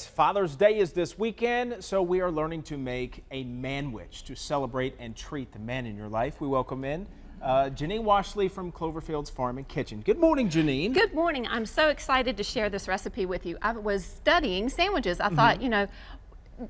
Father's Day is this weekend, so we are learning to make a manwich to celebrate and treat the men in your life. We welcome in Janine Washle from Cloverfield's Farm and Kitchen. Good morning, Janine. Good morning. I'm so excited to share this recipe with you. I was studying sandwiches. I thought, you know,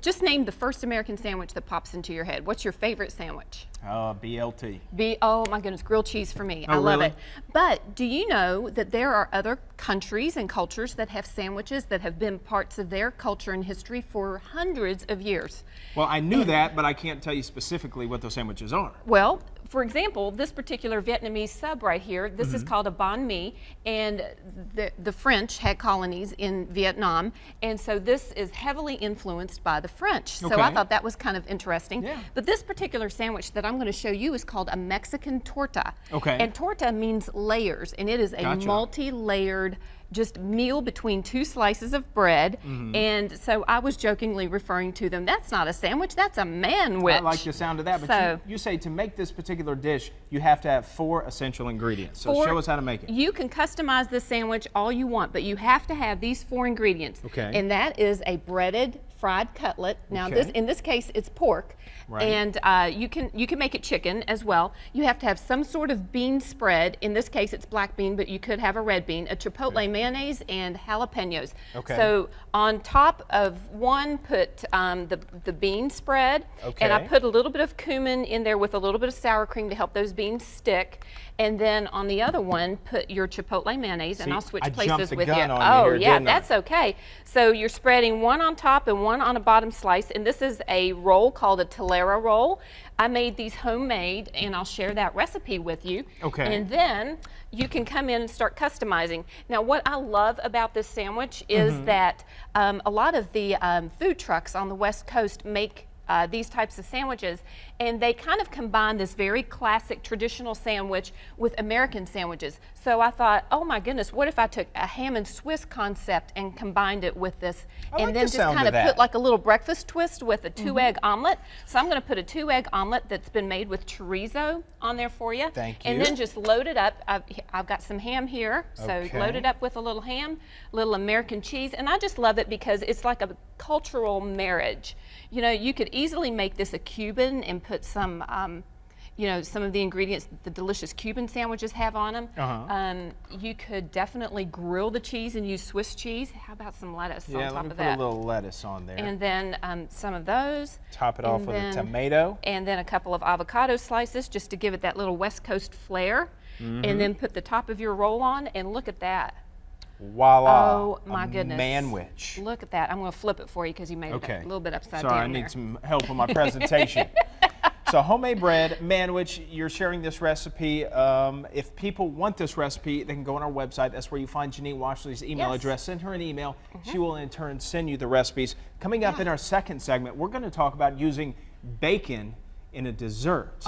just name the first American sandwich that pops into your head. What's your favorite sandwich? BLT. Oh my goodness, grilled cheese for me. Oh, I love really? it. But do you know that there are other countries and cultures that have sandwiches that have been parts of their culture and history for hundreds of years? Well, I knew that, but I can't tell you specifically what those sandwiches are. Well, for example, this particular Vietnamese sub right here, this is called a banh mi, and the French had colonies in Vietnam, and so this is heavily influenced by the French. So I thought that was kind of interesting. Yeah. But this particular sandwich that I'm going to show you is called a Mexican torta. Okay. And torta means layers, and it is a multi-layered just meal between two slices of bread. And so I was jokingly referring to them, that's not a sandwich, that's a manwich. I like the sound of that, but you say to make this particular dish, you have to have 4 essential ingredients. So show us how to make it. You can customize this sandwich all you want, but you have to have these 4 ingredients. Okay. And that is a breaded fried cutlet. Now in this case it's pork. Right. And you can make it chicken as well. You have to have some sort of bean spread. In this case it's black bean, but you could have a red bean, a chipotle mayonnaise, and jalapenos. Okay. So on top of one, put the bean spread, and I put a little bit of cumin in there with a little bit of sour cream to help those beans stick. And then on the other one, put your chipotle mayonnaise, and I'll switch places with you. Oh yeah, that's okay. So you're spreading one on top and one on a bottom slice, and this is a roll called a telera roll. I made these homemade, and I'll share that recipe with you. Okay. And then you can come in and start customizing. Now, what I love about this sandwich is that a lot of the food trucks on the West Coast make these types of sandwiches, and they kind of combine this very classic traditional sandwich with American sandwiches. So I thought, oh my goodness, what if I took a ham and Swiss concept and combined it with this, and then just kind of put like a little breakfast twist with a 2-egg omelet. So I'm going to put a 2-egg omelet that's been made with chorizo on there for you. Thank you. And then just load it up. I've got some ham here, so load it up with a little ham, little American cheese, and I just love it because it's like a cultural marriage. You know, you could easily make this a Cuban and put some, you know, some of the ingredients that the delicious Cuban sandwiches have on them. You could definitely grill the cheese and use Swiss cheese. How about some lettuce on top of that? Yeah, let me put a little lettuce on there. And then some of those. Top it off with a tomato. And then a couple of avocado slices just to give it that little West Coast flair. And then put the top of your roll on, and look at that. Voila. Oh my goodness. Manwich. Look at that. I'm going to flip it for you because you made it a little bit upside down. Sorry, I need some help with my presentation. So homemade bread, manwich, you're sharing this recipe. If people want this recipe, they can go on our website. That's where you find Janine Washle's email address. Send her an email. She will in turn send you the recipes. Coming up in our second segment, we're going to talk about using bacon in a dessert.